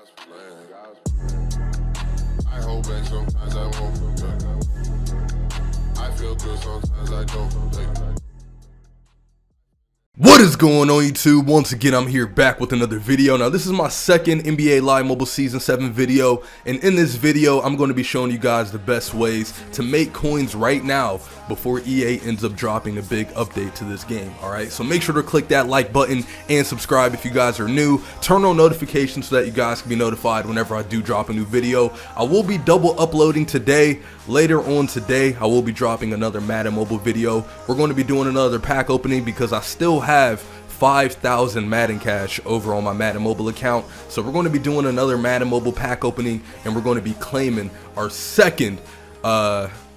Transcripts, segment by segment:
I hold back sometimes I won't. I feel good sometimes I don't. What is going on YouTube? Once again, I'm here back with another video. Now this is my second NBA Live Mobile Season 7 video, and in this video I'm going to be showing you guys the best ways to make coins right now before EA ends up dropping a big update to this game. Alright, so make sure to click that like button and subscribe if you guys are new. Turn on notifications so that you guys can be notified whenever I do drop a new video. I will be double uploading today. Later on today I will be dropping another Madden Mobile video. We're going to be doing another pack opening because I still have 5,000 Madden cash over on my Madden Mobile account. So we're going to be doing another Madden Mobile pack opening, and we're going to be claiming our second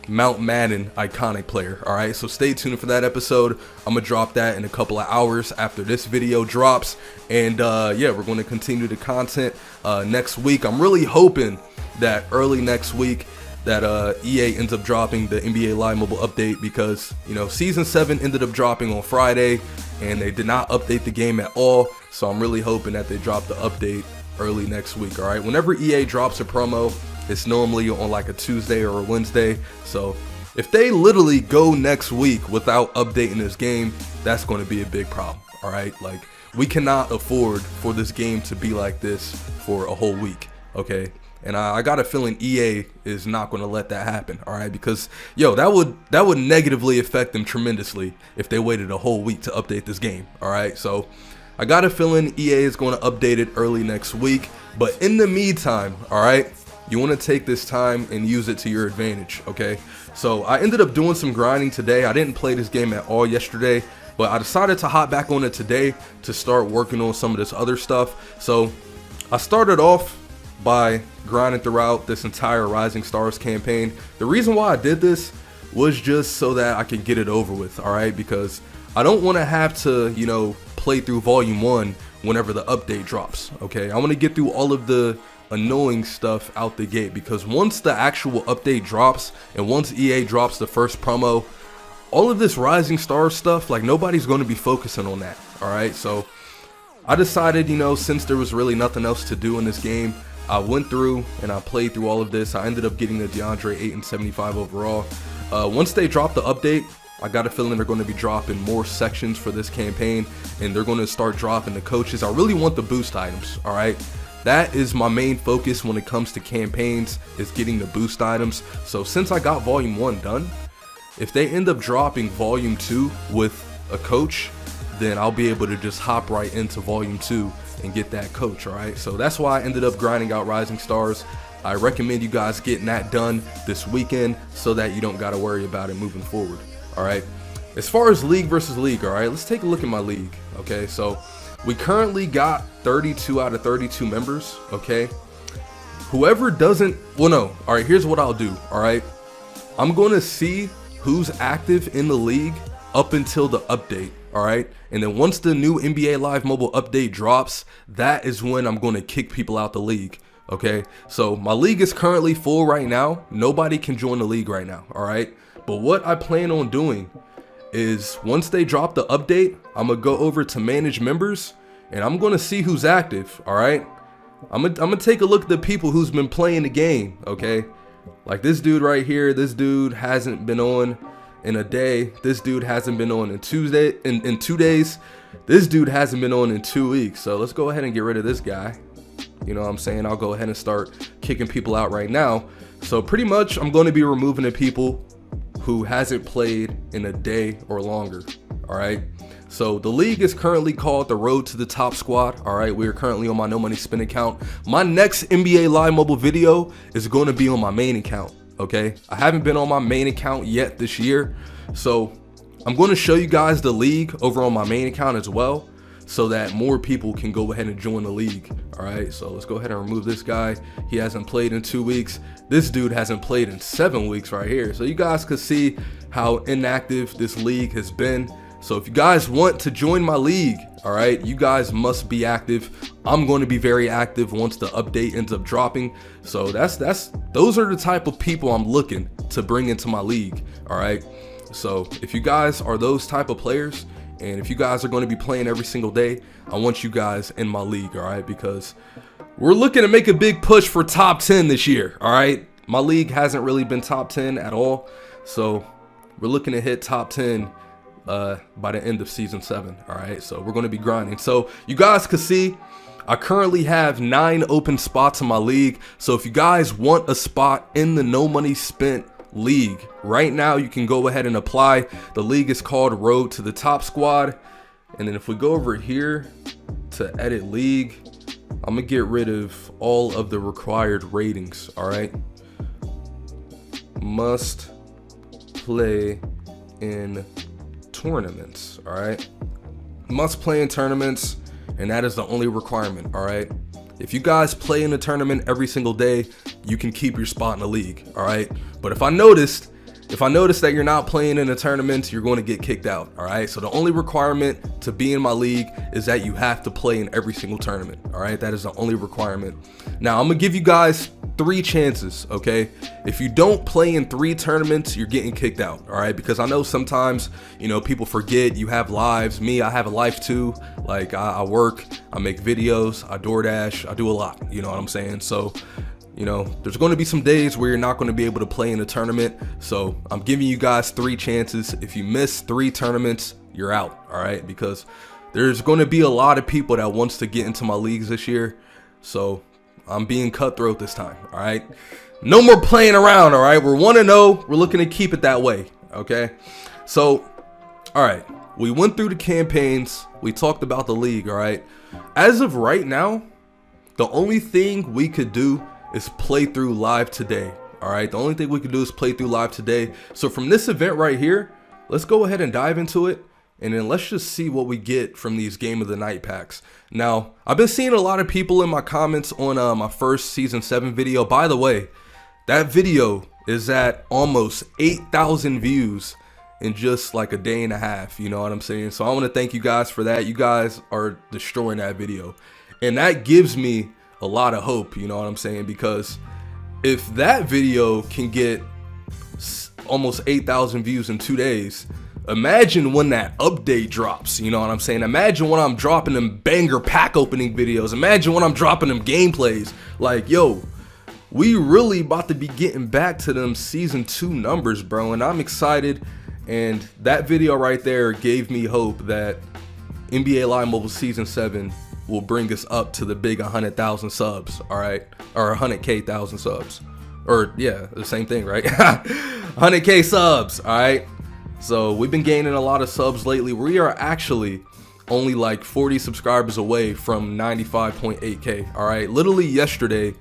Mount Madden iconic player. Alright, so stay tuned for that episode. I'm gonna drop that in a couple of hours after this video drops, and yeah, we're going to continue the content next week. I'm really hoping that early next week that EA ends up dropping the NBA Live Mobile update, because you know Season 7 ended up dropping on Friday and they did not update the game at all. So I'm really hoping that they drop the update early next week. Alright, whenever EA drops a promo, it's normally on like a Tuesday or a Wednesday. So if they literally go next week without updating this game, that's going to be a big problem. Alright, like we cannot afford for this game to be like this for a whole week. Okay, and I got a feeling EA is not going to let that happen. All right, because yo, that would negatively affect them tremendously if they waited a whole week to update this game. All right, so I got a feeling EA is going to update it early next week. But in the meantime, all right, you want to take this time and use it to your advantage. Okay, so I ended up doing some grinding today. I didn't play this game at all yesterday, but I decided to hop back on it today to start working on some of this other stuff. So I started off by grinding throughout this entire Rising Stars campaign. The reason why I did this was just so that I could get it over with, alright, because I don't want to have to, you know, play through Volume 1 whenever the update drops, okay? I want to get through all of the annoying stuff out the gate, because once the actual update drops and once EA drops the first promo, all of this Rising Stars stuff, like nobody's going to be focusing on that, alright? So I decided, you know, since there was really nothing else to do in this game, I went through and I played through all of this. I ended up getting the DeAndre 8 and 75 overall. Once they drop the update, I got a feeling they're going to be dropping more sections for this campaign, and they're going to start dropping the coaches. I really want the boost items, all right? That is my main focus when it comes to campaigns, is getting the boost items. So since I got Volume 1 done, if they end up dropping Volume 2 with a coach, then I'll be able to just hop right into Volume 2 and get that coach. Alright, so that's why I ended up grinding out Rising Stars. I recommend you guys getting that done this weekend so that you don't got to worry about it moving forward. Alright, as far as league versus league, alright, let's take a look at my league. Okay, so we currently got 32 out of 32 members. Okay, whoever doesn't, well, no, alright, here's what I'll do. Alright, I'm going to see who's active in the league up until the update. Alright, and then once the new NBA Live Mobile update drops, that is when I'm going to kick people out the league. Okay, so my league is currently full right now. Nobody can join the league right now. Alright, but what I plan on doing is once they drop the update, I'm going to go over to manage members and I'm going to see who's active. Alright, I'm gonna take a look at the people who's been playing the game. Okay, like this dude right here, this dude hasn't been on in a day. This dude hasn't been on in 2 days. This dude hasn't been on in 2 weeks. So let's go ahead and get rid of this guy. You know what I'm saying? I'll go ahead and start kicking people out right now. So pretty much I'm going to be removing the people who hasn't played in a day or longer. All right, so the league is currently called the Road to the Top Squad. All right, we are currently on my no money spin account. My next NBA Live Mobile video is going to be on my main account. Okay, I haven't been on my main account yet this year, so I'm going to show you guys the league over on my main account as well, so that more people can go ahead and join the league. All right, so let's go ahead and remove this guy. He hasn't played in 2 weeks. This dude hasn't played in 7 weeks right here. So you guys can see how inactive this league has been. So if you guys want to join my league, all right, you guys must be active. I'm going to be very active once the update ends up dropping. So those are the type of people I'm looking to bring into my league. All right, so if you guys are those type of players And if you guys are going to be playing every single day, I want you guys in my league, all right? Because we're looking to make a big push for top 10 this year, all right? My league hasn't really been top 10 at all, so we're looking to hit top 10 by the end of season 7, all right? So we're going to be grinding. So you guys can see I currently have 9 open spots in my league. So if you guys want a spot in the no money spent league right now, you can go ahead and apply. The league is called Road to the Top Squad. And then if we go over here to edit league, I'm gonna get rid of all of the required ratings, all right? Must play in tournaments, all right? Must play in tournaments, and that is the only requirement, all right? If you guys play in a tournament every single day, you can keep your spot in the league, all right? But if I notice that you're not playing in a tournament, you're going to get kicked out, all right? So the only requirement to be in my league is that you have to play in every single tournament, all right? That is the only requirement. Now, I'm gonna give you guys 3 chances, okay? If you don't play in 3 tournaments, you're getting kicked out, all right? Because I know sometimes, you know, people forget you have lives. Me, I have a life too. Like, I work, I make videos, I DoorDash, I do a lot, you know what I'm saying? So, you know, there's going to be some days where you're not going to be able to play in a tournament. So I'm giving you guys 3 chances. If you miss 3 tournaments, you're out, all right? Because there's going to be a lot of people that wants to get into my leagues this year. So I'm being cutthroat this time, all right? No more playing around, all right? We're 1-0. We're looking to keep it that way, okay? So, all right, we went through the campaigns. We talked about the league, all right? As of right now, the only thing we could do is play through live today, all right? The only thing we could do is play through live today. So from this event right here, let's go ahead and dive into it, and then let's just see what we get from these Game of the Night packs. Now, I've been seeing a lot of people in my comments on my first season 7 video. By the way, that video is at almost 8,000 views in just like a day and a half, you know what I'm saying? So I want to thank you guys for that. You guys are destroying that video, and that gives me a lot of hope, you know what I'm saying? Because if that video can get almost 8,000 views in 2 days, imagine when that update drops, you know what I'm saying? Imagine when I'm dropping them banger pack opening videos. Imagine when I'm dropping them gameplays. Like, yo, we really about to be getting back to them season 2 numbers, bro, and I'm excited. And that video right there gave me hope that NBA Live Mobile season 7 will bring us up to the big 100,000 subs, all right? Or 100K thousand subs. Or, yeah, the same thing, right? 100K subs, all right? So we've been gaining a lot of subs lately. We are actually only like 40 subscribers away from 95.8K, all right? Literally yesterday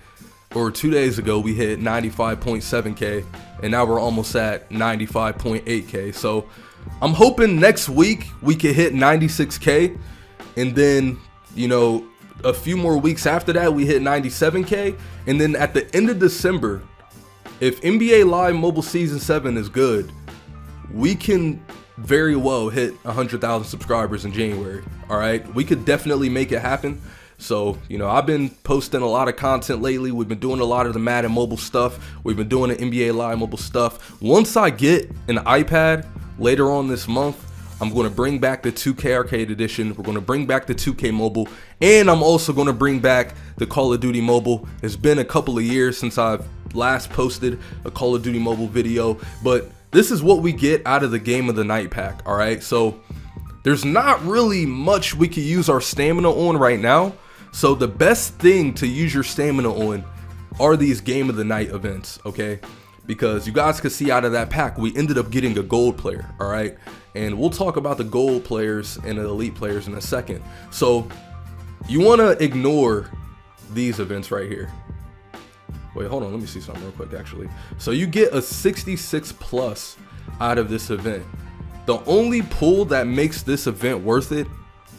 or 2 days ago, we hit 95.7K, and now we're almost at 95.8K. So I'm hoping next week we can hit 96K, and then, you know, a few more weeks after that, we hit 97K. And then at the end of December, if NBA Live Mobile Season 7 is good, we can very well hit 100,000 subscribers in January. All right, we could definitely make it happen. So, you know, I've been posting a lot of content lately. We've been doing a lot of the Madden mobile stuff. We've been doing the NBA Live mobile stuff. Once I get an iPad later on this month, I'm going to bring back the 2K Arcade Edition. We're going to bring back the 2K Mobile. And I'm also going to bring back the Call of Duty Mobile. It's been a couple of years since I've last posted a Call of Duty Mobile video. But this is what we get out of the Game of the Night pack, all right? So there's not really much we can use our stamina on right now. So the best thing to use your stamina on are these Game of the Night events, okay? Because you guys can see out of that pack, we ended up getting a gold player, all right? And we'll talk about the gold players and the elite players in a second. So you want to ignore these events right here. Wait, hold on, let me see something real quick actually. So you get a 66 plus out of this event. The only pool that makes this event worth it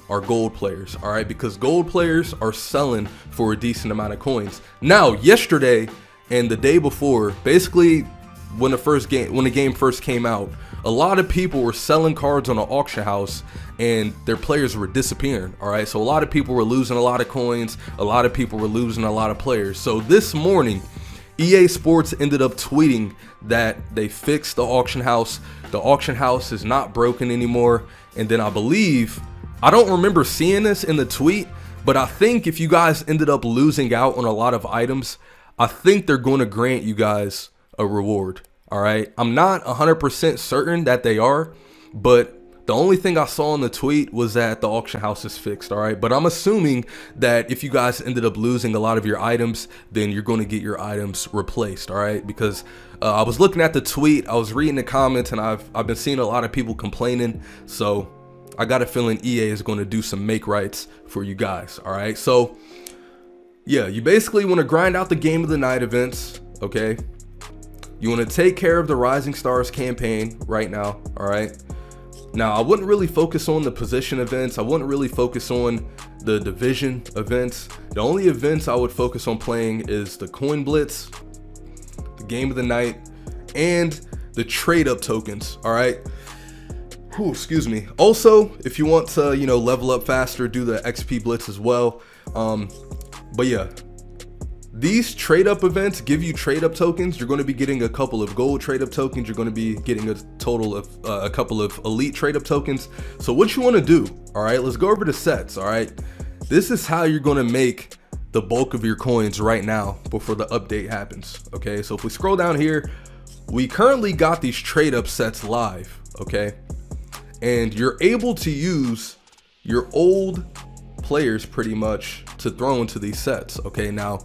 are gold players, all right? Because gold players are selling for a decent amount of coins. Now, yesterday and the day before, basically when the game first came out, a lot of people were selling cards on an auction house and their players were disappearing, all right? So a lot of people were losing a lot of coins, a lot of people were losing a lot of players. So this morning, EA Sports ended up tweeting that they fixed the auction house. The auction house is not broken anymore. And then I believe, I don't remember seeing this in the tweet, but I think if you guys ended up losing out on a lot of items, I think they're going to grant you guys a reward. All right. I'm not 100% certain that they are, but the only thing I saw in the tweet was that the auction house is fixed. All right. But I'm assuming that if you guys ended up losing a lot of your items, then you're going to get your items replaced. All right. Because I was looking at the tweet, I was reading the comments, and I've been seeing a lot of people complaining. So I got a feeling EA is going to do some make rights for you guys. All right. So yeah, you basically want to grind out the game of the night events. Okay. You want to take care of the Rising Stars campaign right now. All right. Now, I wouldn't really focus on the position events. I wouldn't really focus on the division events. The only events I would focus on playing is the Coin Blitz, the Game of the Night, and the trade up tokens. All right. Whew, excuse me. Also, if you want to, level up faster, do the XP Blitz as well. But yeah, these trade up events give you trade up tokens. You're going to be getting a couple of gold trade up tokens. You're going to be getting a total of a couple of elite trade up tokens. So what you want to do, all right, let's go over the sets. All right, this is how you're going to make the bulk of your coins right now before the update happens. Okay, so if we scroll down here, we currently got these trade up sets live. Okay, and you're able to use your old players pretty much to throw into these sets. Okay, now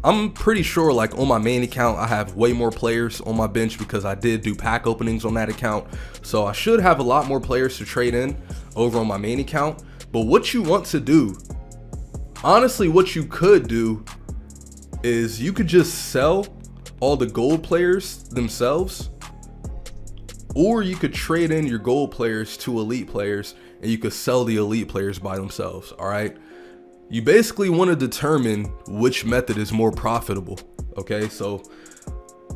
I'm pretty sure, like, on my main account I have way more players on my bench because I did do pack openings on that account, so I should have a lot more players to trade in over on my main account. But what you want to do, honestly, what you could do is you could just sell all the gold players themselves, or you could trade in your gold players to elite players, and you could sell the elite players by themselves. All right, you basically want to determine which method is more profitable. Okay, so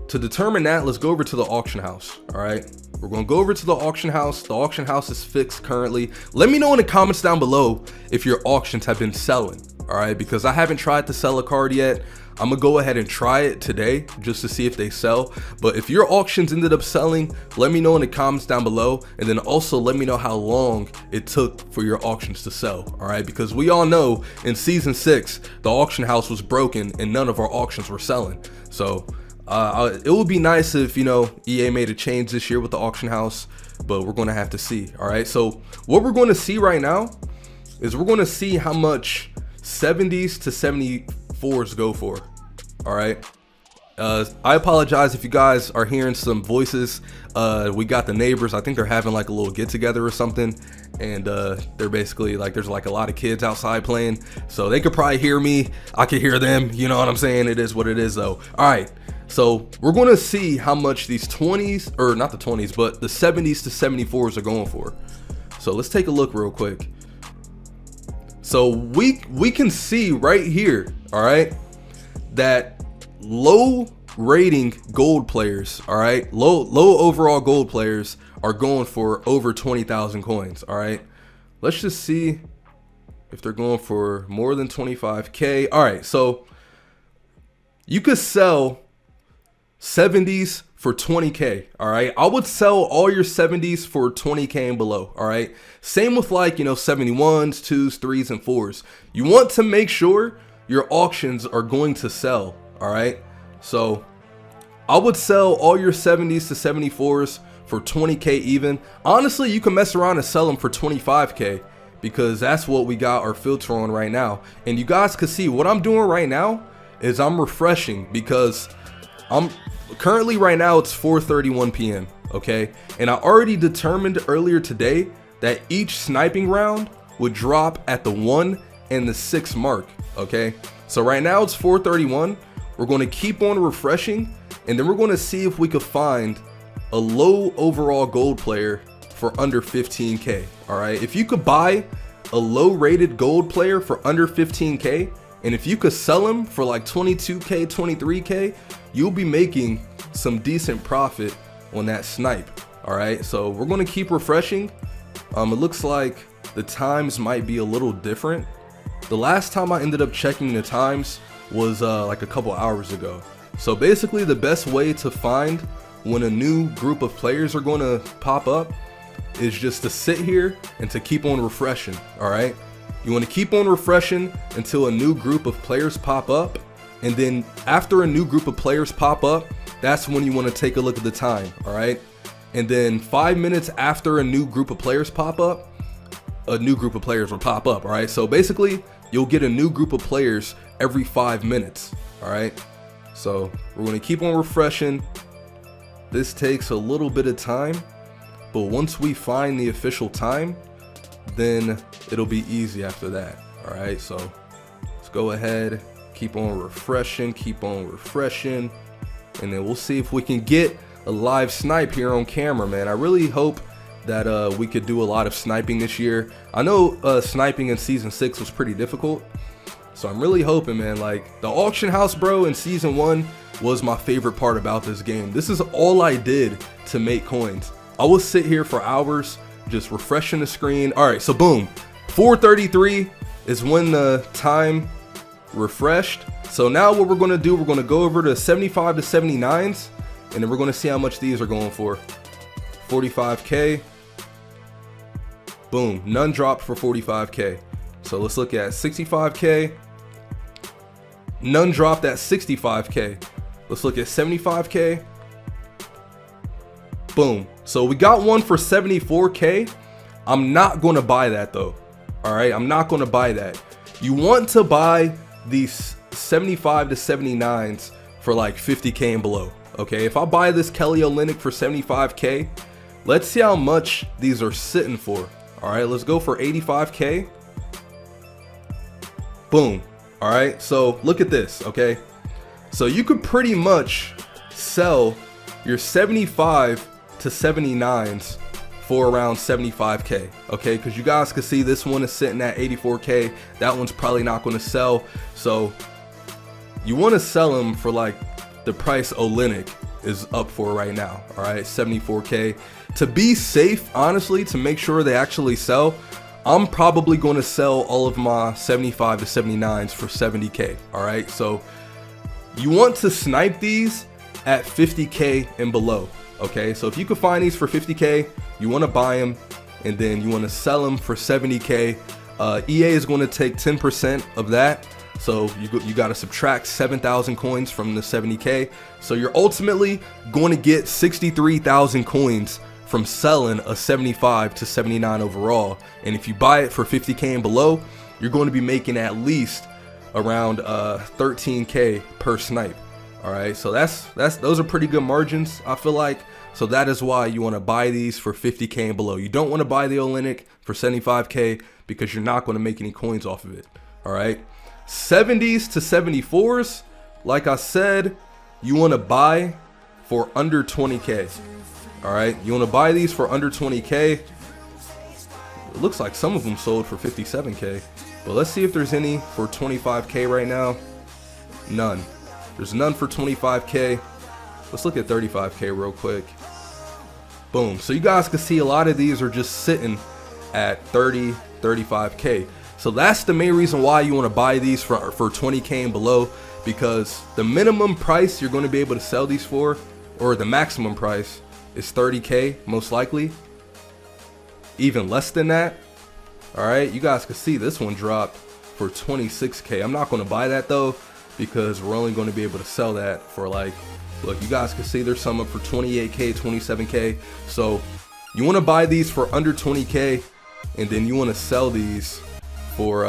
to determine that, let's go over to the auction house. All right, we're going to go over to the auction house. The auction house is fixed currently. Let me know in the comments down below if your auctions have been selling. All right, because I haven't tried to sell a card yet. I'm gonna go ahead and try it today just to see if they sell. But if your auctions ended up selling, let me know in the comments down below, and then also let me know how long it took for your auctions to sell. All right, because we all know in season 6 the auction house was broken and none of our auctions were selling. So it would be nice if EA made a change this year with the auction house, but we're gonna have to see. All right, so what we're going to see right now is we're going to see how much 70s to 74s go for. All right, I apologize if you guys are hearing some voices. We got the neighbors. I think they're having like a little get together or something, and they're basically like, there's like a lot of kids outside playing, so they could probably hear me, I could hear them, you know what I'm saying? It is what it is though. All right, so we're going to see how much these 20s, or not the 20s, but the 70s to 74s are going for. So let's take a look real quick. So we can see right here, all right, that low rating gold players, all right, low overall gold players are going for over 20,000 coins. All right, let's just see if they're going for more than 25k. All right, so you could sell 70s for 20k. All right, I would sell all your 70s for 20k and below. All right, same with like 71s, 2s, 3s, and 4s. You want to make sure your auctions are going to sell. All right, so I would sell all your 70s to 74s for 20k even. Honestly, you can mess around and sell them for 25k because that's what we got our filter on right now. And you guys can see what I'm doing right now is I'm refreshing because I'm currently right now it's 4:31 p.m. okay, and I already determined earlier today that each sniping round would drop at the 1 and the 6 mark. Okay, so right now it's 4:31. We're going to keep on refreshing, and then we're going to see if we could find a low overall gold player for under 15k. All right, if you could buy a low rated gold player for under 15k, and if you could sell him for like 22k, 23k, you'll be making some decent profit on that snipe. All right, so we're going to keep refreshing. It looks like the times might be a little different. The last time I ended up checking the times was like a couple hours ago. So basically the best way to find when a new group of players are going to pop up is just to sit here and to keep on refreshing. All right, you want to keep on refreshing until a new group of players pop up, and then after a new group of players pop up, that's when you want to take a look at the time. All right, and then 5 minutes after a new group of players pop up, a new group of players will pop up. All right, so basically you'll get a new group of players every 5 minutes. All right, so we're going to keep on refreshing. This takes a little bit of time, but once we find the official time, then it'll be easy after that. All right, so let's go ahead, keep on refreshing, and then we'll see if we can get a live snipe here on camera, man. I really hope that we could do a lot of sniping this year. I know sniping in season 6 was pretty difficult, so I'm really hoping, man. Like, the auction house, bro, in season 1 was my favorite part about this game. This is all I did to make coins. I will sit here for hours just refreshing the screen. All right, so boom, 4:33 is when the time refreshed. So now what we're going to do, we're going to go over to 75 to 79s, and then we're going to see how much these are going for. 45k. Boom, none dropped for 45k. So let's look at 65k. None dropped at 65k. Let's look at 75k. Boom. So we got one for 74k. I'm not going to buy that though. All right, I'm not going to buy that. You want to buy these 75 to 79s for like 50k and below. Okay, if I buy this Kelly Olynyk for 75k, let's see how much these are sitting for. All right, let's go for 85k. Boom. All right, so look at this. Okay, so you could pretty much sell your 75 to 79s for around 75k. Okay, because you guys can see this one is sitting at 84k. That one's probably not going to sell, so you want to sell them for like the price Olynyk is up for right now. All right, 74k. To be safe, honestly, to make sure they actually sell, I'm probably going to sell all of my 75 to 79s for 70k. All right, so you want to snipe these at 50k and below. Okay, so if you can find these for 50k, you want to buy them, and then you want to sell them for 70k. EA is going to take 10% of that, so you got to subtract 7,000 coins from the 70k. So you're ultimately going to get 63,000 coins from selling a 75 to 79 overall. And if you buy it for 50k and below, you're going to be making at least around 13k per snipe. All right, so those are pretty good margins, I feel like. So that is why you want to buy these for 50k and below. You don't want to buy the Olynyk for 75k because you're not going to make any coins off of it. All right, 70s to 74s, like I said, you want to buy for under 20k. All right, you want to buy these for under 20k. It looks like some of them sold for 57k, but let's see if there's any for 25k right now. None. There's none for 25k. Let's look at 35k real quick. Boom. So you guys can see a lot of these are just sitting at 30, 35k. So that's the main reason why you want to buy these for 20k and below, because the minimum price you're going to be able to sell these for, or the maximum price, is 30k most likely. Even less than that. All right, you guys can see this one dropped for 26k. I'm not going to buy that though, because we're only going to be able to sell that for like, look, you guys can see there's some up for 28k, 27k. So you want to buy these for under 20k, and then you want to sell these for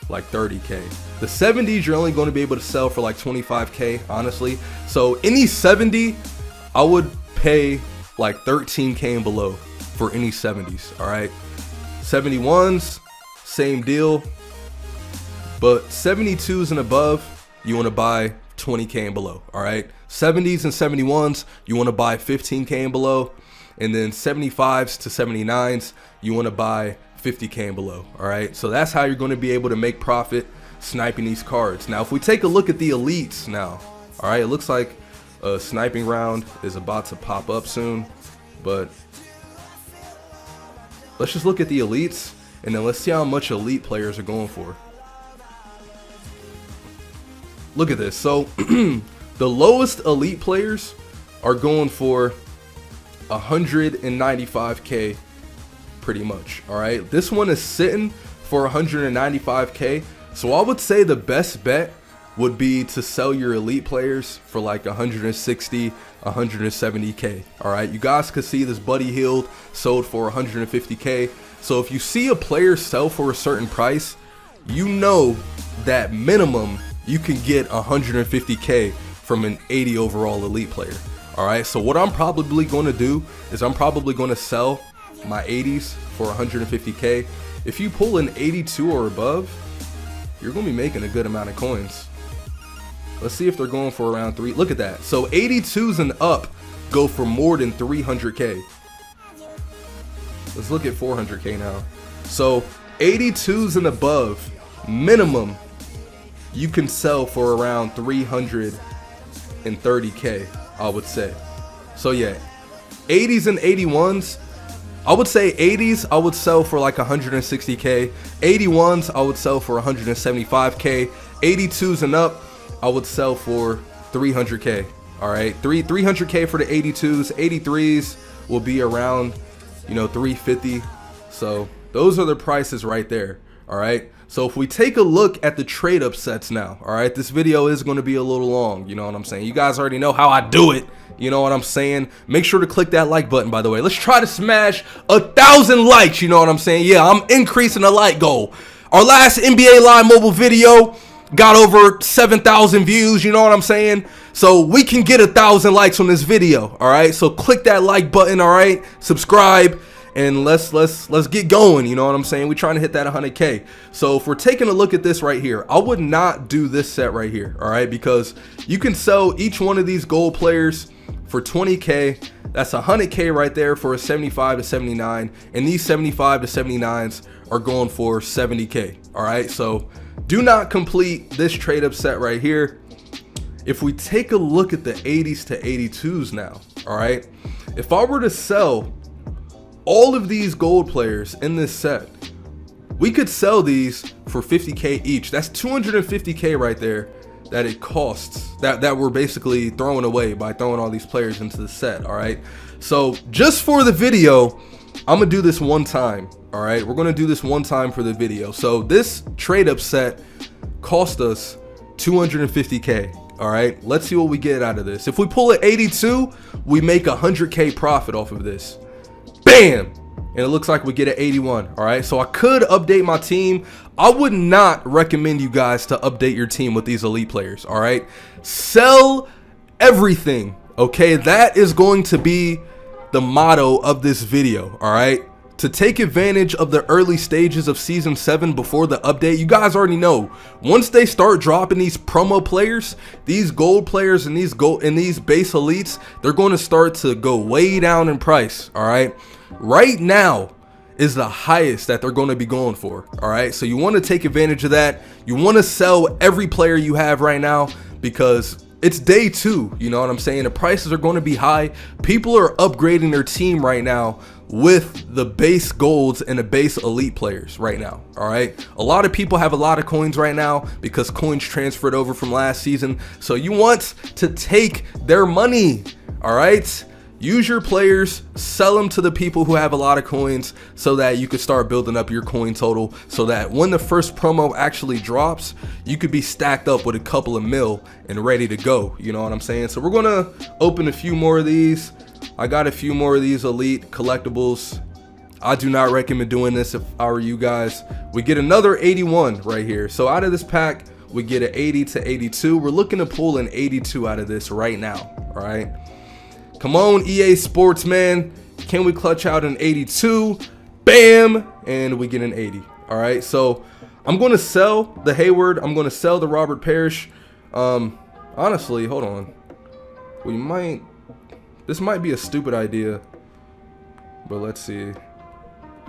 like 30k. The 70s you're only going to be able to sell for like 25k, honestly. So any 70, I would pay like 13k and below for any 70s. All right, 71s, same deal. But 72s and above, you want to buy 20k and below. All right, 70s and 71s, you want to buy 15k and below, and then 75s to 79s, you want to buy 50k and below. All right, so that's how you're going to be able to make profit sniping these cards. Now, if we take a look at the elites now, all right, it looks like a sniping round is about to pop up soon, but let's just look at the elites, and then let's see how much elite players are going for. Look at this. So The lowest elite players are going for 195k pretty much. All right, this one is sitting for 195k. So I would say the best bet would be to sell your elite players for like 160, 170k. All right, you guys could see this Buddy Hield sold for 150k. So if you see a player sell for a certain price, you know that minimum you can get 150k from an 80 overall elite player. All right, so what I'm probably going to do is I'm probably going to sell my 80s for 150k. If you pull an 82 or above, you're going to be making a good amount of coins. Let's see if they're going for around 3. Look at that. So 82s and up go for more than 300k. Let's look at 400k now. So 82s and above, minimum, you can sell for around 330k, I would say. So yeah, 80s and 81s, I would say 80s I would sell for like 160k. 81s I would sell for 175k. 82s and up I would sell for 300k. All right, 300k for the 82s. 83s will be around, you know, 350. So those are the prices right there. All right, so if we take a look at the trade up sets now, all right, this video is going to be a little long, you know what I'm saying? You guys already know how I do it, you know what I'm saying? Make sure to click that like button, by the way. Let's try to smash 1,000 likes, you know what I'm saying? Yeah, I'm increasing the like goal. Our last NBA Live mobile video got over 7,000 views, you know what I'm saying? So we can get 1,000 likes on this video, all right? So click that like button, all right? Subscribe, and let's get going, you know what I'm saying? We're trying to hit that 100k. So if we're taking a look at this right here, I would not do this set right here, all right? Because you can sell each one of these gold players for 20k. That's 100k right there for a 75 to 79, and these 75 to 79s are going for 70k, all right? So do not complete this trade up set right here. If we take a look at the 80s to 82s now, all right, if I were to sell all of these gold players in this set, we could sell these for 50k each. That's 250k right there that it costs, that we're basically throwing away by throwing all these players into the set. All right, so just for the video, I'm gonna do this one time. All right, we're gonna do this one time for the video. So this trade up set cost us 250k. All right, let's see what we get out of this. If we pull an 82, we make 100k profit off of this. Bam! And it looks like we get an 81. All right, so I could update my team. I would not recommend you guys to update your team with these elite players. All right, sell everything. Okay, that is going to be the motto of this video. All right, to take advantage of the early stages of season 7 before the update. You guys already know, once they start dropping these promo players, these gold players and these base elites, they're going to start to go way down in price. All right, right now is the highest that they're going to be going for. All right, so you want to take advantage of that. You want to sell every player you have right now because it's day 2, you know what I'm saying? The prices are going to be high. People are upgrading their team right now with the base golds and the base elite players right now. All right, a lot of people have a lot of coins right now because coins transferred over from last season. So you want to take their money. All right, use your players, sell them to the people who have a lot of coins so that you can start building up your coin total, so that when the first promo actually drops, you could be stacked up with a couple of mil and ready to go, you know what I'm saying? So we're gonna open a few more of these. I got a few more of these elite collectibles. I do not recommend doing this if I were you guys. We get another 81 right here. So out of this pack, we get an 80 to 82. We're looking to pull an 82 out of this right now. All right, come on, EA Sports, man. Can we clutch out an 82? Bam, and we get an 80. All right, so I'm going to sell the Hayward. I'm going to sell the Robert Parrish. Honestly, hold on. This might be a stupid idea, but let's see.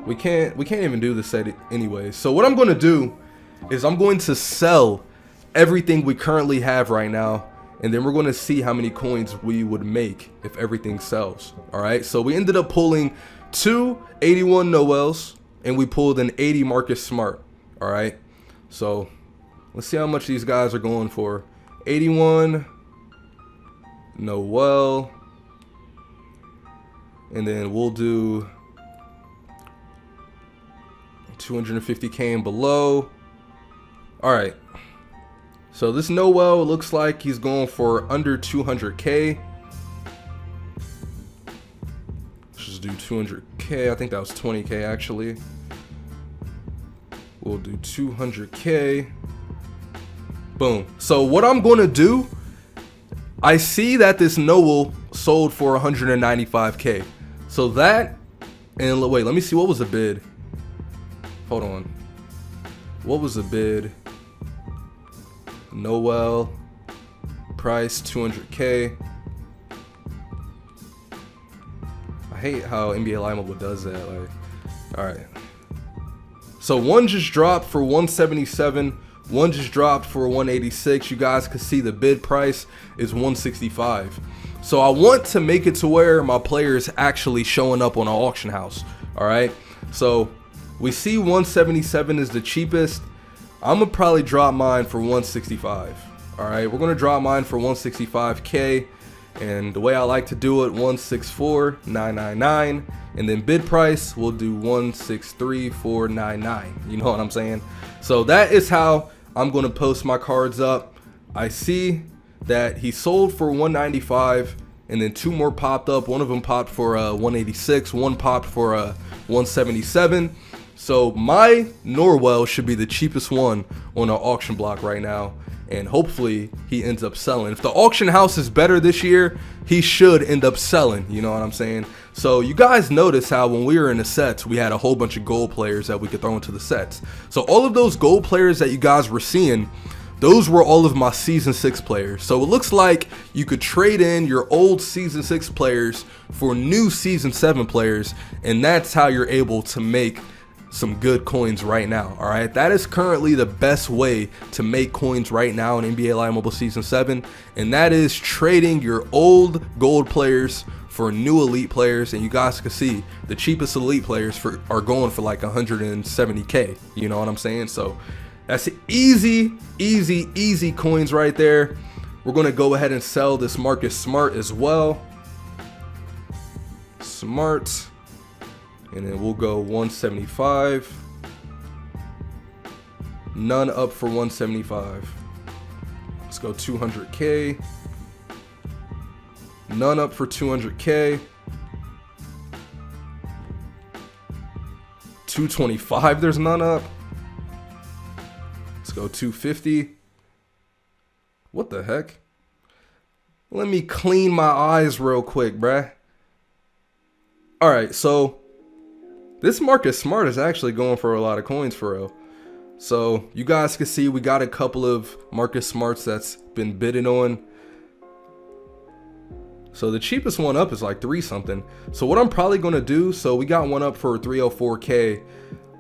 We can't even do this set anyway. So what I'm going to do is I'm going to sell everything we currently have right now, and then we're going to see how many coins we would make if everything sells. All right, so we ended up pulling 2 81 Noels, and we pulled an 80 Marcus Smart. All right, so let's see how much these guys are going for. 81, Noel. And then we'll do 250K and below. All right. So this Noel looks like he's going for under 200K. Let's just do 200K. I think that was 20K actually. We'll do 200K. Boom. So what I'm going to do, I see that this Noel sold for 195K. So that, and wait, let me see, what was the bid? Hold on. What was the bid? Noel, price 200K. I hate how NBA Live Mobile does that. Like, all right. So one just dropped for 177. One just dropped for 186. You guys can see the bid price is 165. So I want to make it to where my players actually showing up on an auction house. All right. So we see 177 is the cheapest. I'm gonna probably drop mine for 165. All right. We're gonna drop mine for 165K. And the way I like to do it, 164,999, and then bid price we'll do 163,499. You know what I'm saying? So that is how I'm going to post my cards up. I see that he sold for 195, and then two more popped up. One of them popped for 186, one popped for 177. So my Norwell should be the cheapest one on our auction block right now, and hopefully he ends up selling. If the auction house is better this year, he should end up selling, you know what I'm saying? So you guys notice how when we were in the sets, we had a whole bunch of gold players that we could throw into the sets. So all of those gold players that you guys were seeing, those were all of my season 6 players. So it looks like you could trade in your old season 6 players for new season 7 players, and that's how you're able to make some good coins right now. All right, that is currently the best way to make coins right now in NBA Live Mobile Season 7, and that is trading your old gold players for new elite players. And you guys can see the cheapest elite players are going for like 170K. You know what I'm saying? So that's easy coins right there. We're gonna go ahead and sell this Marcus Smart as well. Smart. And then we'll go 175. None up for 175. Let's go 200K. None up for 200K. 225, there's none up. Let's go 250. What the heck? Let me clean my eyes real quick, bruh. All right, so this Marcus Smart is actually going for a lot of coins for real. So you guys can see we got a couple of Marcus Smarts that's been bidding on. So the cheapest one up is like 3 something. So what I'm probably going to do, so we got one up for 304K.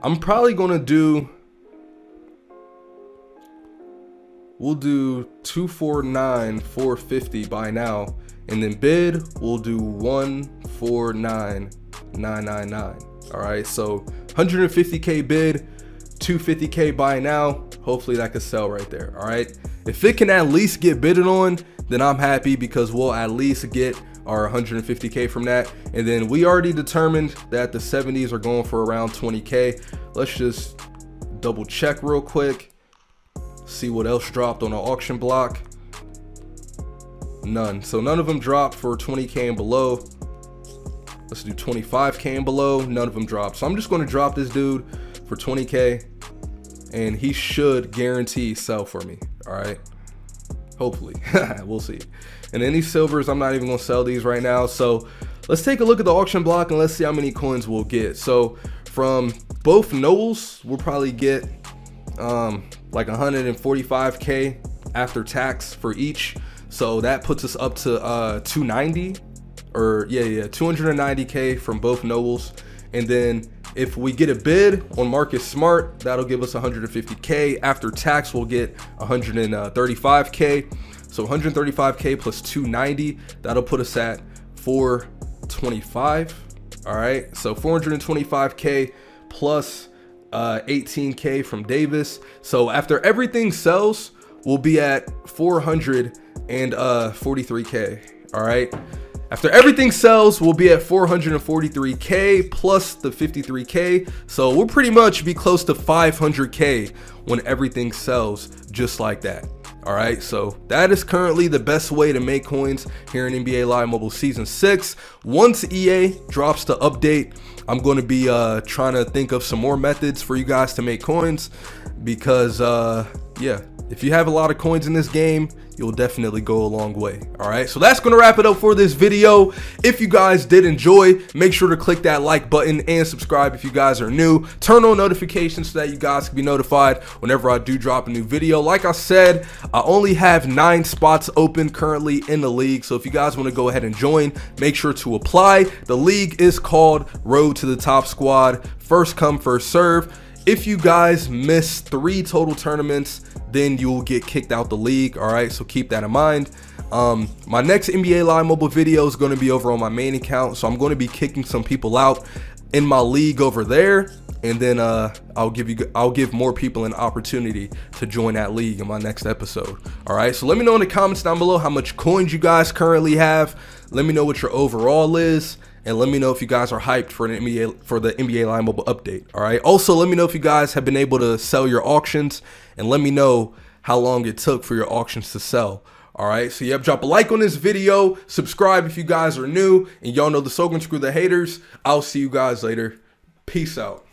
I'm probably going to do, we'll do 249,450 by now. And then bid, we'll do 149,999. All right, so 150K bid, 250K buy now. Hopefully that could sell right there. All right, if it can at least get bidded on, then I'm happy, because we'll at least get our 150K from that. And then we already determined that the 70s are going for around 20K. Let's just double check real quick, see what else dropped on our auction block. None. So none of them dropped for 20K and below. Let's do 25K and below. None of them dropped. So I'm just going to drop this dude for 20K, and he should guarantee sell for me. All right. Hopefully. We'll see. And then these silvers, I'm not even going to sell these right now. So let's take a look at the auction block and let's see how many coins we'll get. So from both Noels, we'll probably get like 145K after tax for each. So that puts us up to 290. Or 290K from both Nobles. And then if we get a bid on Marcus Smart, that'll give us 150K. After tax, we'll get 135K. So 135K plus 290, that'll put us at 425. All right, so 425K plus 18K from Davis. So after everything sells, we'll be at 443K. All right. After everything sells, we'll be at 443K plus the 53K. So we'll pretty much be close to 500K when everything sells just like that. All right, so that is currently the best way to make coins here in NBA Live Mobile Season 6. Once EA drops the update, I'm going to be trying to think of some more methods for you guys to make coins because, yeah, if you have a lot of coins in this game, you'll definitely go a long way. All right, so that's going to wrap it up for this video. If you guys did enjoy, make sure to click that like button and subscribe if you guys are new. Turn on notifications so that you guys can be notified whenever I do drop a new video. Like I said, I only have 9 spots open currently in the league, so if you guys want to go ahead and join, make sure to apply. The league is called Road to the Top Squad. First come, first serve. If you guys miss 3 total tournaments, then you'll get kicked out the league. All right, so keep that in mind. My next NBA Live Mobile video is going to be over on my main account, so I'm going to be kicking some people out in my league over there, and then I'll give more people an opportunity to join that league in my next episode. All right, so let me know in the comments down below how much coins you guys currently have. Let me know what your overall is, and let me know if you guys are hyped for the NBA Live Mobile update. All right. Also, let me know if you guys have been able to sell your auctions, and let me know how long it took for your auctions to sell. All right. So, yep, drop a like on this video, subscribe if you guys are new, and y'all know the slogan, screw the haters. I'll see you guys later. Peace out.